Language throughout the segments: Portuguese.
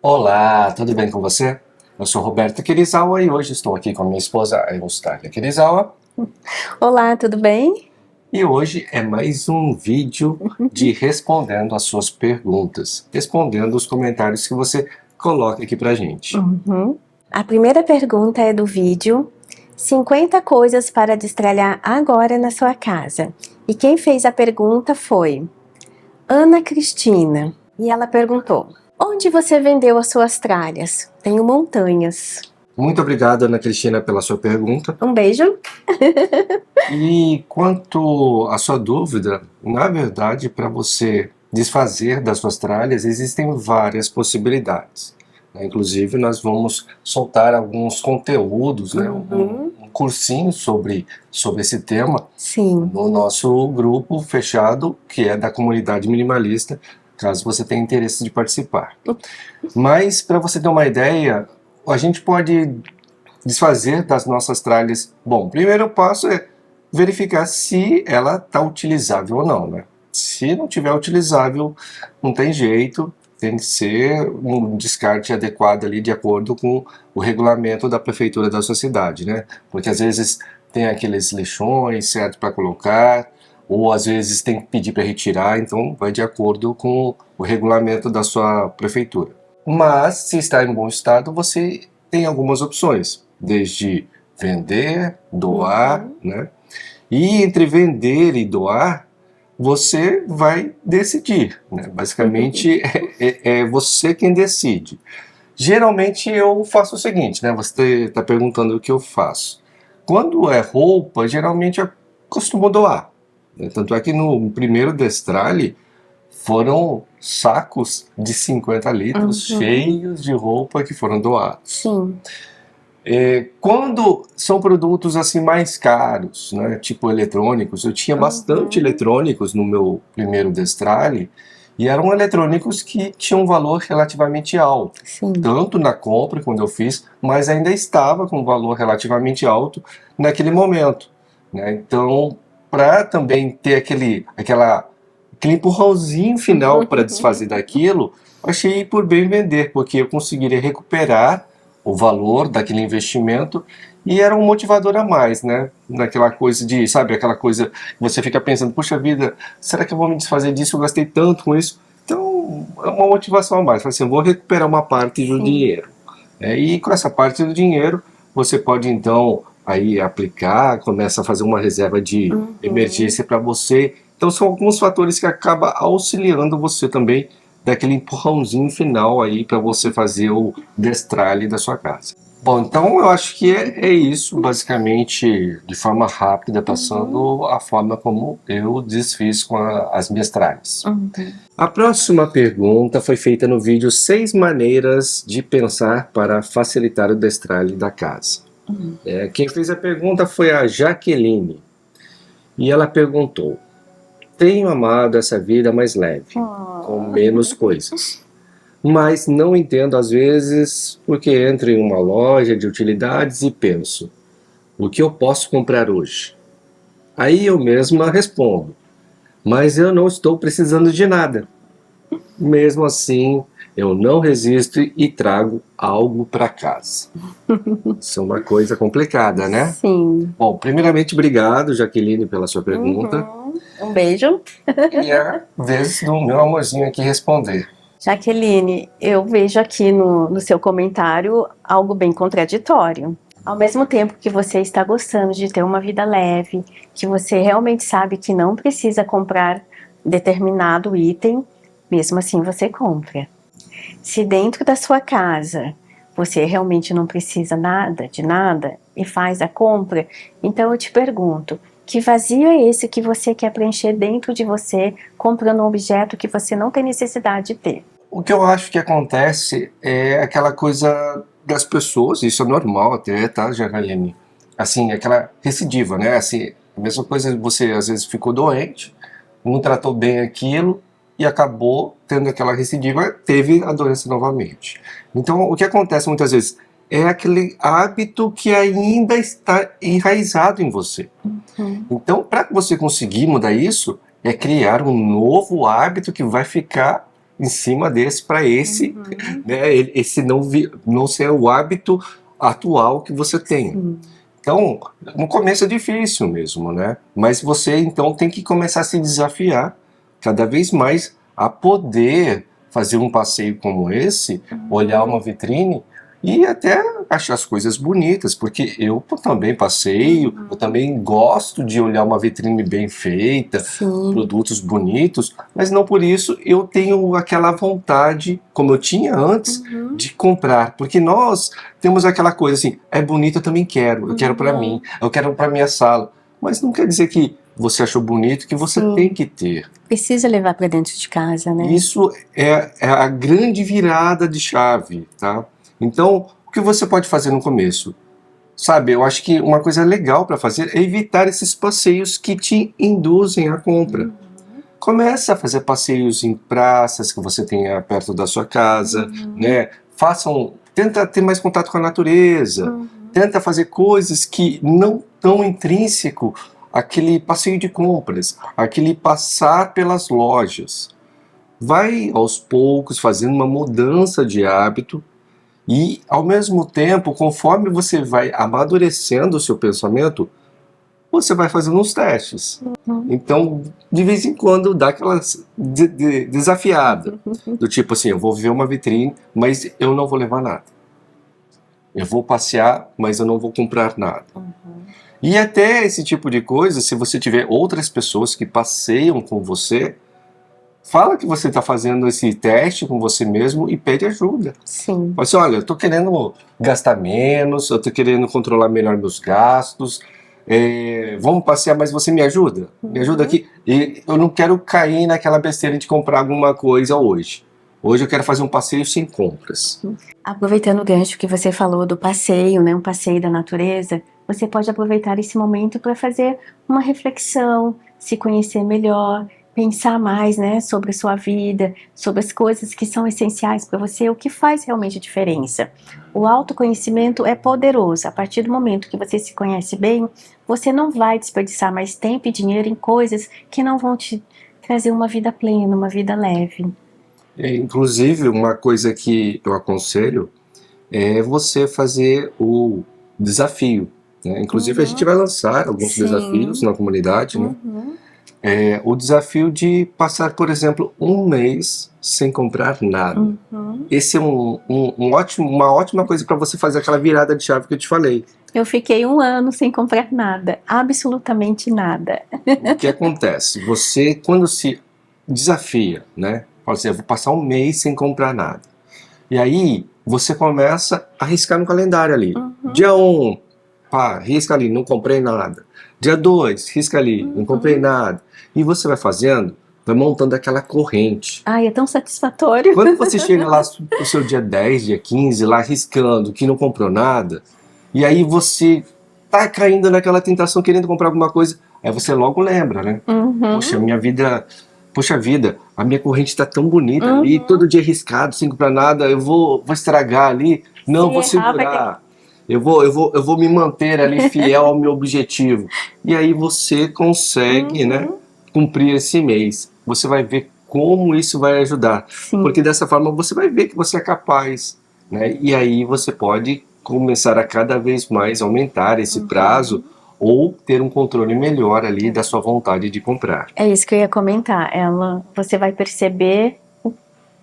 Olá, tudo bem com você? Eu sou Roberto Kirizawa e hoje estou aqui com a minha esposa, Eustáquia Kirizawa. Olá, tudo bem? E hoje é mais um vídeo de respondendo as suas perguntas, respondendo os comentários que você coloca aqui pra gente. A primeira pergunta é do vídeo 50 coisas para destralhar agora na sua casa. E quem fez a pergunta foi Ana Cristina. E ela perguntou: onde você vendeu as suas tralhas? Tenho montanhas. Muito obrigado, Ana Cristina, pela sua pergunta. Um beijo. E quanto à sua dúvida, na verdade, para você desfazer das suas tralhas, existem várias possibilidades. Inclusive, nós vamos soltar alguns conteúdos, um cursinho sobre esse tema. Sim. No nosso grupo fechado, que é da comunidade minimalista, caso você tenha interesse de participar. Mas, para você ter uma ideia, a gente pode desfazer das nossas tralhas. Bom, o primeiro passo é verificar se ela está utilizável ou não, né? Se não tiver utilizável, não tem jeito, tem que ser um descarte adequado ali de acordo com o regulamento da prefeitura da sua cidade, né? Porque às vezes tem aqueles lixões certo para colocar, ou às vezes tem que pedir para retirar, então vai de acordo com o regulamento da sua prefeitura. Mas se está em bom estado, você tem algumas opções, desde vender, doar, né? E entre vender e doar, você vai decidir, né? Basicamente é você quem decide. Geralmente eu faço o seguinte, né? Você está perguntando o que eu faço. Quando é roupa, geralmente eu costumo doar, né? Tanto é que no primeiro destralhe foram sacos de 50 litros cheios de roupa que foram doados. Sim. Quando são produtos assim mais caros, né, tipo eletrônicos, eu tinha bastante eletrônicos no meu primeiro destralhe, e eram eletrônicos que tinham um valor relativamente alto. Sim. Tanto na compra, quando eu fiz, mas ainda estava com um valor relativamente alto naquele momento, né? Então, para também ter aquele empurrãozinho final para desfazer daquilo, achei por bem vender, porque eu conseguiria recuperar o valor daquele investimento e era um motivador a mais, né? Naquela coisa de, sabe, aquela coisa que você fica pensando, puxa vida, será que eu vou me desfazer disso? Eu gastei tanto com isso. Então, é uma motivação a mais. Assim, eu vou recuperar uma parte do dinheiro. E com essa parte do dinheiro, você pode então aí aplicar, começa a fazer uma reserva de emergência para você. Então são alguns fatores que acabam auxiliando você também daquele empurrãozinho final aí para você fazer o destralhe da sua casa. Bom, então eu acho que é isso, basicamente, de forma rápida, passando a forma como eu desfiz com as minhas tralhas. A próxima pergunta foi feita no vídeo 6 maneiras de pensar para facilitar o destralhe da casa. Quem fez a pergunta foi a Jaqueline, e ela perguntou: tenho amado essa vida mais leve, com menos coisas, mas não entendo às vezes porque entro em uma loja de utilidades e penso, o que eu posso comprar hoje? Aí eu mesma respondo, mas eu não estou precisando de nada. Mesmo assim, eu não resisto e trago algo para casa. Isso é uma coisa complicada, né? Sim. Bom, primeiramente, obrigado, Jaqueline, pela sua pergunta. Um beijo. E é a vez do meu amorzinho aqui responder. Jaqueline, eu vejo aqui no seu comentário algo bem contraditório. Ao mesmo tempo que você está gostando de ter uma vida leve, que você realmente sabe que não precisa comprar determinado item, mesmo assim você compra. Se dentro da sua casa você realmente não precisa de nada e faz a compra, então eu te pergunto, que vazio é esse que você quer preencher dentro de você comprando um objeto que você não tem necessidade de ter? O que eu acho que acontece é aquela coisa das pessoas, isso é normal até, tá, Jaqueline? Assim, aquela recidiva, né? Assim, a mesma coisa, você às vezes ficou doente, não tratou bem aquilo e acabou tendo aquela recidiva, teve a doença novamente. Então, o que acontece muitas vezes é aquele hábito que ainda está enraizado em você. Então, para você conseguir mudar isso, é criar um novo hábito que vai ficar em cima desse para esse, né, esse não ser o hábito atual que você tem. Sim. Então, no começo é difícil mesmo, né? Mas você então tem que começar a se desafiar cada vez mais a poder fazer um passeio como esse, olhar uma vitrine e até achar as coisas bonitas, porque eu também passeio, eu também gosto de olhar uma vitrine bem feita, Sim. produtos bonitos, mas não por isso eu tenho aquela vontade, como eu tinha antes, de comprar, porque nós temos aquela coisa assim, é bonito, eu também quero, eu quero para mim, eu quero para minha sala, mas não quer dizer que você achou bonito que você Sim. tem que ter. Precisa levar para dentro de casa, né? Isso é a grande virada de chave, tá? Então, o que você pode fazer no começo? Sabe, eu acho que uma coisa legal para fazer é evitar esses passeios que te induzem à compra. Começa a fazer passeios em praças que você tenha perto da sua casa, né? Tenta ter mais contato com a natureza, tenta fazer coisas que não tão intrínseco àquele passeio de compras, aquele passar pelas lojas. Vai aos poucos fazendo uma mudança de hábito e, ao mesmo tempo, conforme você vai amadurecendo o seu pensamento, você vai fazendo uns testes. Então, de vez em quando, dá aquela desafiada. Do tipo assim, eu vou ver uma vitrine, mas eu não vou levar nada. Eu vou passear, mas eu não vou comprar nada. E até esse tipo de coisa, se você tiver outras pessoas que passeiam com você, fala que você está fazendo esse teste com você mesmo e pede ajuda. Sim. Fala assim, olha, eu estou querendo gastar menos, eu estou querendo controlar melhor meus gastos, vamos passear, mas você me ajuda? Me ajuda aqui. E eu não quero cair naquela besteira de comprar alguma coisa hoje. Hoje eu quero fazer um passeio sem compras. Aproveitando o gancho que você falou do passeio, né, um passeio da natureza, você pode aproveitar esse momento para fazer uma reflexão, se conhecer melhor, pensar mais, né, sobre a sua vida, sobre as coisas que são essenciais para você, o que faz realmente diferença. O autoconhecimento é poderoso. A partir do momento que você se conhece bem, você não vai desperdiçar mais tempo e dinheiro em coisas que não vão te trazer uma vida plena, uma vida leve. Inclusive, uma coisa que eu aconselho é você fazer o desafio, né? Inclusive, a gente vai lançar alguns desafios na comunidade, né? O desafio de passar, por exemplo, um mês sem comprar nada. Esse é uma ótima coisa para você fazer aquela virada de chave que eu te falei. Eu fiquei 1 ano sem comprar nada, absolutamente nada. O que acontece? Você, quando se desafia, né? Fala assim, eu vou passar um mês sem comprar nada. E aí, você começa a riscar no calendário ali. Dia 1, pá, risca ali, não comprei nada. Dia 2, risca ali, não comprei nada. E você vai fazendo, vai montando aquela corrente. Ai, é tão satisfatório. Quando você chega lá no seu dia 10, dia 15, lá riscando, que não comprou nada, e aí você tá caindo naquela tentação, querendo comprar alguma coisa, aí você logo lembra, né? Poxa vida, a minha corrente tá tão bonita ali, todo dia riscado, sem comprar nada, eu vou estragar ali. Não, vou segurar. Eu vou me manter ali fiel ao meu objetivo. E aí você consegue, né, cumprir esse mês. Você vai ver como isso vai ajudar. Sim. Porque dessa forma você vai ver que você é capaz, né? E aí você pode começar a cada vez mais aumentar esse prazo ou ter um controle melhor ali da sua vontade de comprar. É isso que eu ia comentar. Você vai perceber o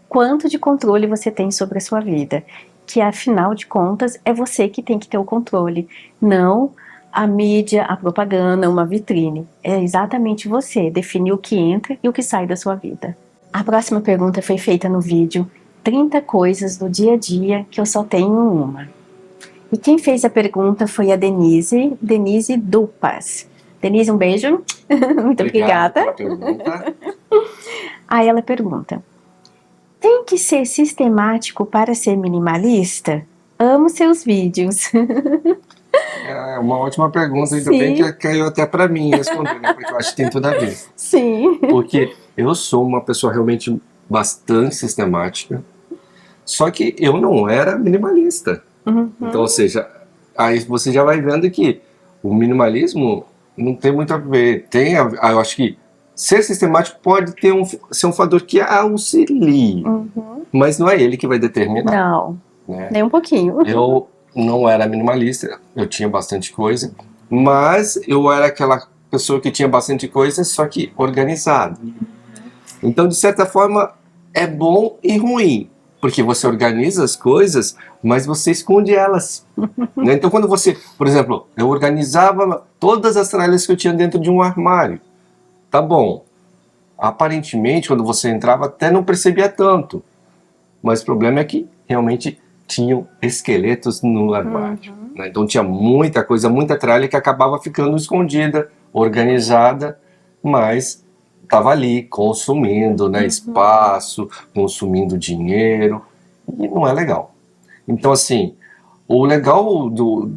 quanto de controle você tem sobre a sua vida. Que afinal de contas é você que tem que ter o controle, não a mídia, a propaganda, uma vitrine. É exatamente você definir o que entra e o que sai da sua vida. A próxima pergunta foi feita no vídeo 30 coisas do dia a dia que eu só tenho uma. E quem fez a pergunta foi a Denise Dupas. Denise, um beijo. Muito obrigada. Pela pergunta. Aí ela pergunta: tem que ser sistemático para ser minimalista? Amo seus vídeos. É uma ótima pergunta, ainda bem que caiu até para mim responder, né? Porque eu acho que tem tudo a ver. Sim. Porque eu sou uma pessoa realmente bastante sistemática, só que eu não era minimalista. Então, ou seja, aí você já vai vendo que o minimalismo não tem muito a ver. Eu acho que ser sistemático pode ser um fator que auxilie, mas não é ele que vai determinar. Não, Né? nem um pouquinho. Eu não era minimalista, eu tinha bastante coisa, mas eu era aquela pessoa que tinha bastante coisa, só que organizada. Então, de certa forma, é bom e ruim, porque você organiza as coisas, mas você esconde elas. Né? Então, quando você, por exemplo, eu organizava todas as tralhas que eu tinha dentro de um armário. Tá bom. Aparentemente, quando você entrava, até não percebia tanto. Mas o problema é que realmente tinham esqueletos no armário. Né? Então tinha muita coisa, muita tralha que acabava ficando escondida, organizada, mas estava ali consumindo, né, espaço, consumindo dinheiro, e não é legal. Então, assim, o legal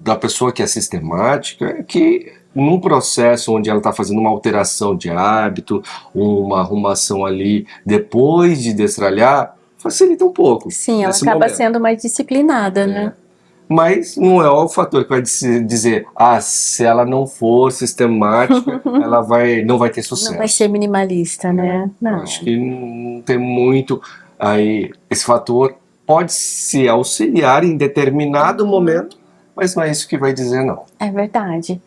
da pessoa que é sistemática é que num processo onde ela está fazendo uma alteração de hábito, uma arrumação ali, depois de destralhar, facilita um pouco. Sim, ela nesse acaba momento. sendo mais disciplinada, né? Mas não é o fator que vai dizer, se ela não for sistemática, ela não vai ter sucesso. Não vai ser minimalista, né? Não. Acho que não tem muito aí. Esse fator pode se auxiliar em determinado momento, mas não é isso que vai dizer, não. É verdade.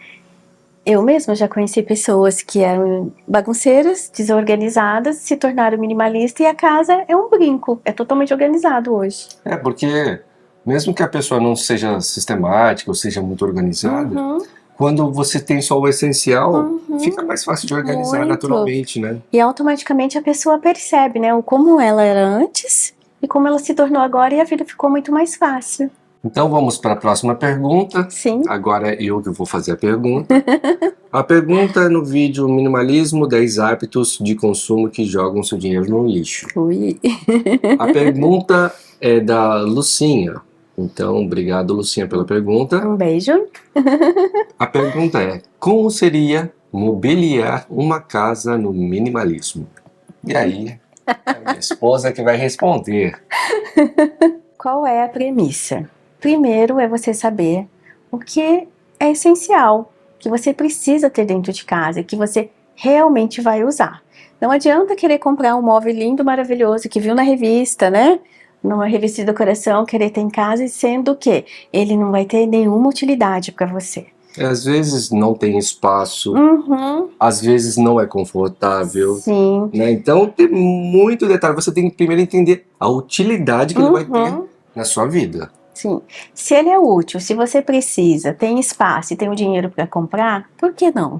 Eu mesma já conheci pessoas que eram bagunceiras, desorganizadas, se tornaram minimalistas e a casa é um brinco, é totalmente organizado hoje. É, porque mesmo que a pessoa não seja sistemática ou seja muito organizada, quando você tem só o essencial, fica mais fácil de organizar Muito. naturalmente, né? E automaticamente a pessoa percebe, né, o como ela era antes e como ela se tornou agora e a vida ficou muito mais fácil. Então vamos para a próxima pergunta. Sim. Agora eu que vou fazer a pergunta. A pergunta é no vídeo Minimalismo, 10 hábitos de consumo que jogam seu dinheiro no lixo. Ui. A pergunta é da Lucinha. Então, obrigado, Lucinha, pela pergunta. Um beijo. A pergunta é: como seria mobiliar uma casa no minimalismo? E aí, a minha esposa que vai responder. Qual é a premissa? Primeiro é você saber o que é essencial, que você precisa ter dentro de casa, que você realmente vai usar. Não adianta querer comprar um móvel lindo, maravilhoso, que viu na revista, né? Numa revista de decoração, querer ter em casa, sendo que ele não vai ter nenhuma utilidade para você. Às vezes não tem espaço, às vezes não é confortável. Sim. Né? Então tem muito detalhe. Você tem que primeiro entender a utilidade que ele vai ter na sua vida. Sim. Se ele é útil, se você precisa, tem espaço e tem o dinheiro para comprar, por que não?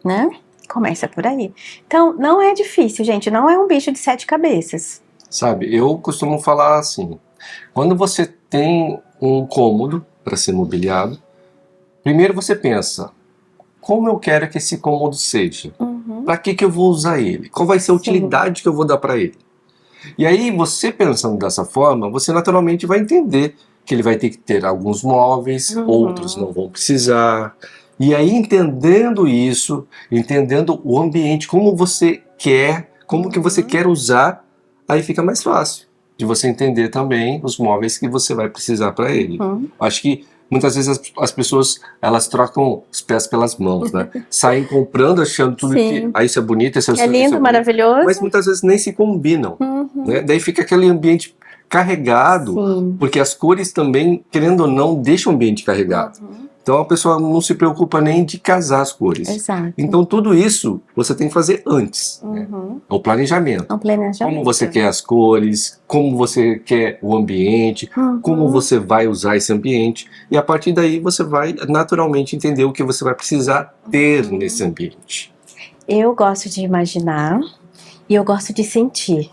Né? Começa por aí. Então, não é difícil, gente. Não é um bicho de 7 cabeças. Sabe, eu costumo falar assim: quando você tem um cômodo para ser mobiliado, primeiro você pensa, como eu quero que esse cômodo seja? Para que eu vou usar ele? Qual vai ser a utilidade que eu vou dar para ele? E aí, você pensando dessa forma, você naturalmente vai entender que ele vai ter que ter alguns móveis, outros não vão precisar. E aí, entendendo isso, entendendo o ambiente, como você quer, como que você quer usar, aí fica mais fácil de você entender também os móveis que você vai precisar para ele. Acho que muitas vezes as pessoas, elas trocam os pés pelas mãos, né? Saem comprando, achando tudo que isso é bonito, isso é lindo, maravilhoso. Mas muitas vezes nem se combinam. Né? Daí fica aquele ambiente carregado, porque as cores também, querendo ou não, deixam o ambiente carregado. Então a pessoa não se preocupa nem de casar as cores. Exato. Então tudo isso você tem que fazer antes. Né? O planejamento. O planejamento. Como você quer as cores, como você quer o ambiente, como você vai usar esse ambiente. E a partir daí você vai naturalmente entender o que você vai precisar ter nesse ambiente. Eu gosto de imaginar e eu gosto de sentir.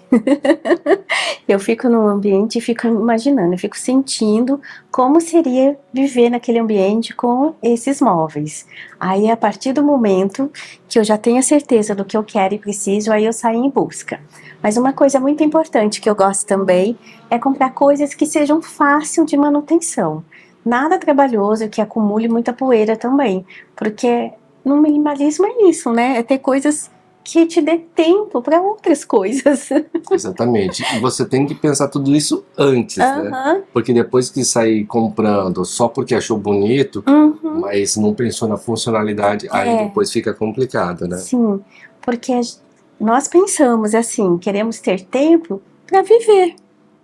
Eu fico no ambiente e fico imaginando, eu fico sentindo como seria viver naquele ambiente com esses móveis. Aí, a partir do momento que eu já tenho a certeza do que eu quero e preciso, aí eu saio em busca. Mas uma coisa muito importante que eu gosto também é comprar coisas que sejam fácil de manutenção. Nada trabalhoso, que acumule muita poeira também. Porque no minimalismo é isso, né? É ter coisas que te dê tempo para outras coisas. Exatamente. E você tem que pensar tudo isso antes, né? Porque depois que sair comprando só porque achou bonito, mas não pensou na funcionalidade, aí depois fica complicado, né? Sim, Porque nós pensamos assim, queremos ter tempo para viver,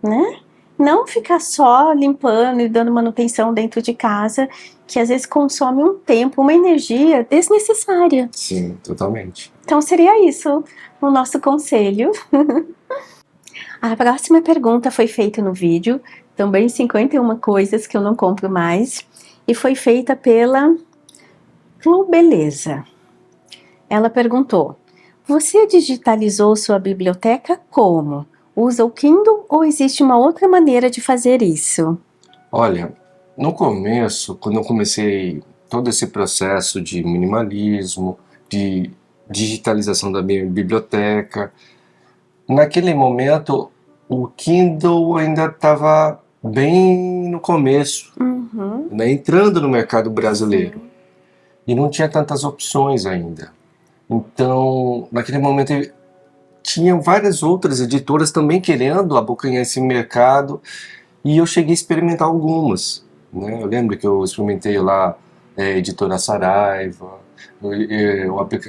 né? Não ficar só limpando e dando manutenção dentro de casa, que às vezes consome um tempo, uma energia desnecessária. Sim, totalmente. Então seria isso o nosso conselho. A próxima pergunta foi feita no vídeo, também 51 coisas que eu não compro mais, e foi feita pela Clubeleza. Ela perguntou: você digitalizou sua biblioteca como? Usa o Kindle ou existe uma outra maneira de fazer isso? Olha, no começo, quando eu comecei todo esse processo de minimalismo, de digitalização da minha biblioteca, naquele momento o Kindle ainda estava bem no começo, né, entrando no mercado brasileiro. E não tinha tantas opções ainda. Então, naquele momento, tinham várias outras editoras também querendo abocanhar esse mercado, e eu cheguei a experimentar algumas, né? Eu lembro que eu experimentei lá Editora Saraiva,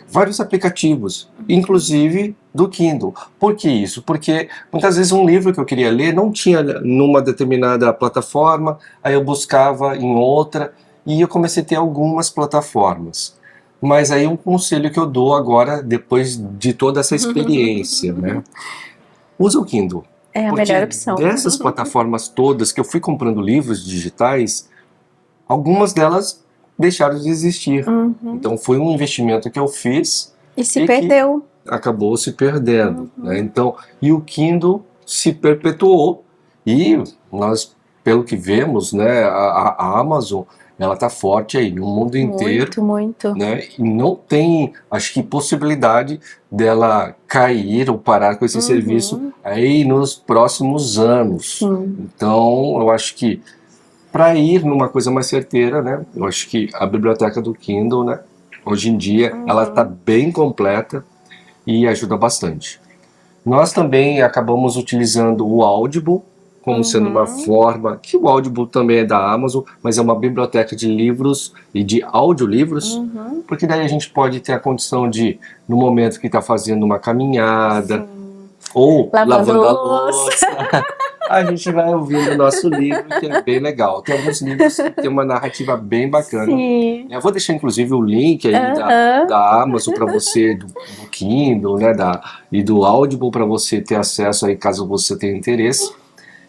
vários aplicativos, inclusive do Kindle. Por que isso? Porque muitas vezes um livro que eu queria ler não tinha numa determinada plataforma, aí eu buscava em outra, e eu comecei a ter algumas plataformas. Mas aí um conselho que eu dou agora, depois de toda essa experiência, né? Usa o Kindle. É a Porque melhor opção. dessas plataformas todas que eu fui comprando livros digitais, algumas delas deixaram de existir. Então foi um investimento que eu fiz E se perdeu. acabou se perdendo, né? Então, e o Kindle se perpetuou, e nós, pelo que vemos, né, a Amazon, ela está forte aí no mundo inteiro, Muito. né? E não tem, acho que, possibilidade dela cair ou parar com esse serviço aí nos próximos anos. Sim. Então, eu acho que para ir numa coisa mais certeira, né? Eu acho que a biblioteca do Kindle, né? Hoje em dia, ela está bem completa e ajuda bastante. Nós também acabamos utilizando o Audible como sendo uma forma, que o Audible também é da Amazon, mas é uma biblioteca de livros e de audiolivros, porque daí a gente pode ter a condição de, no momento que está fazendo uma caminhada, ou lavando a louça, a gente vai ouvindo o nosso livro, que é bem legal. Tem alguns livros que tem uma narrativa bem bacana. Sim. Eu vou deixar inclusive o link aí da Amazon para você, do Kindle, né, e do Audible para você ter acesso aí caso você tenha interesse.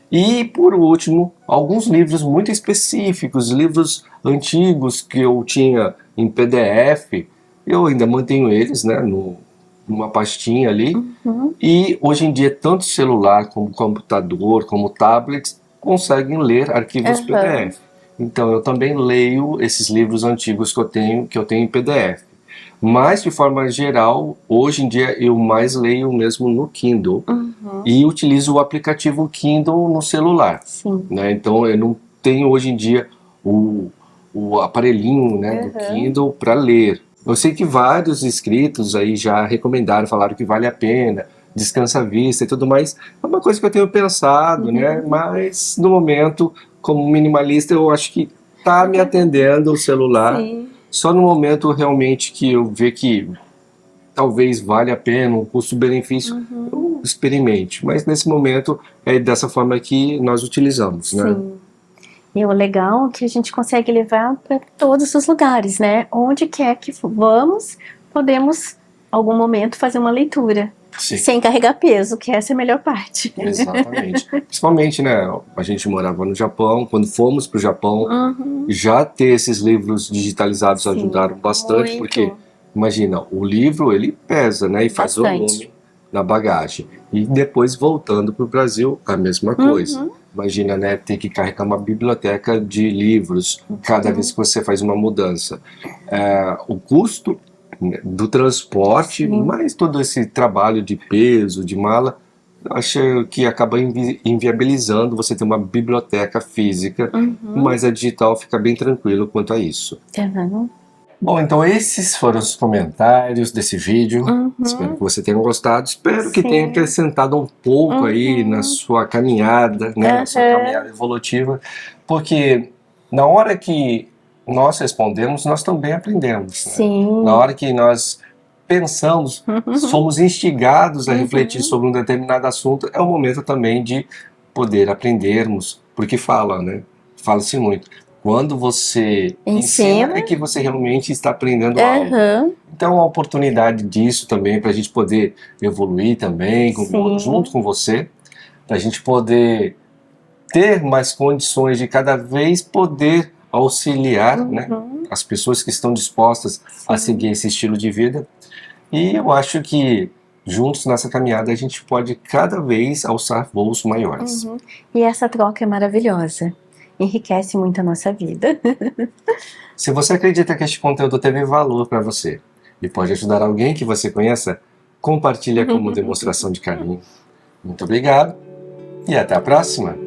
E por último, alguns livros muito específicos, livros antigos que eu tinha em PDF, eu ainda mantenho eles, né, numa pastinha ali. E hoje em dia, tanto celular como computador, como tablets, conseguem ler arquivos PDF. Então eu também leio esses livros antigos que eu tenho em PDF. Mas, de forma geral, hoje em dia eu mais leio mesmo no Kindle. E utilizo o aplicativo Kindle no celular. Né? Então eu não tenho hoje em dia o aparelhinho, né, do Kindle para ler. Eu sei que vários inscritos aí já recomendaram, falaram que vale a pena, descansa a vista e tudo mais. É uma coisa que eu tenho pensado, né? Mas no momento, como minimalista, eu acho que tá me atendendo o celular. Só no momento realmente que eu ver que talvez valha a pena, um custo-benefício, eu experimente. Mas nesse momento é dessa forma que nós utilizamos, né? Sim. E o legal é que a gente consegue levar para todos os lugares, né? Onde quer que vamos, podemos, algum momento, fazer uma leitura. Sim. Sem carregar peso, que essa é a melhor parte. Exatamente. Principalmente, né? A gente morava no Japão, quando fomos para o Japão, já ter esses livros digitalizados ajudaram bastante, porque, imagina, o livro, ele pesa, né? E faz volume na bagagem. E depois, voltando para o Brasil, a mesma coisa. Imagina, né? Ter que carregar uma biblioteca de livros cada vez que você faz uma mudança. O custo do transporte, mas todo esse trabalho de peso, de mala, acho que acaba inviabilizando você ter uma biblioteca física, mas a digital fica bem tranquilo quanto a isso. Bom, então esses foram os comentários desse vídeo. Espero que você tenha gostado. Espero que tenha acrescentado um pouco aí na sua caminhada, né, na sua caminhada evolutiva, porque na hora que nós respondemos, nós também aprendemos. Né? Na hora que nós pensamos, somos instigados a refletir sobre um determinado assunto, é o momento também de poder aprendermos, porque fala, né? Fala-se muito. Quando você ensina, é que você realmente está aprendendo algo. Então, a oportunidade disso também, para a gente poder evoluir também, junto com você, para a gente poder ter mais condições de cada vez poder auxiliar, né, as pessoas que estão dispostas a seguir esse estilo de vida. E eu acho que juntos nessa caminhada a gente pode cada vez alçar voos maiores. E essa troca é maravilhosa. Enriquece muito a nossa vida. Se você acredita que este conteúdo teve valor para você e pode ajudar alguém que você conheça, compartilhe como demonstração de carinho. Muito obrigado e até a próxima!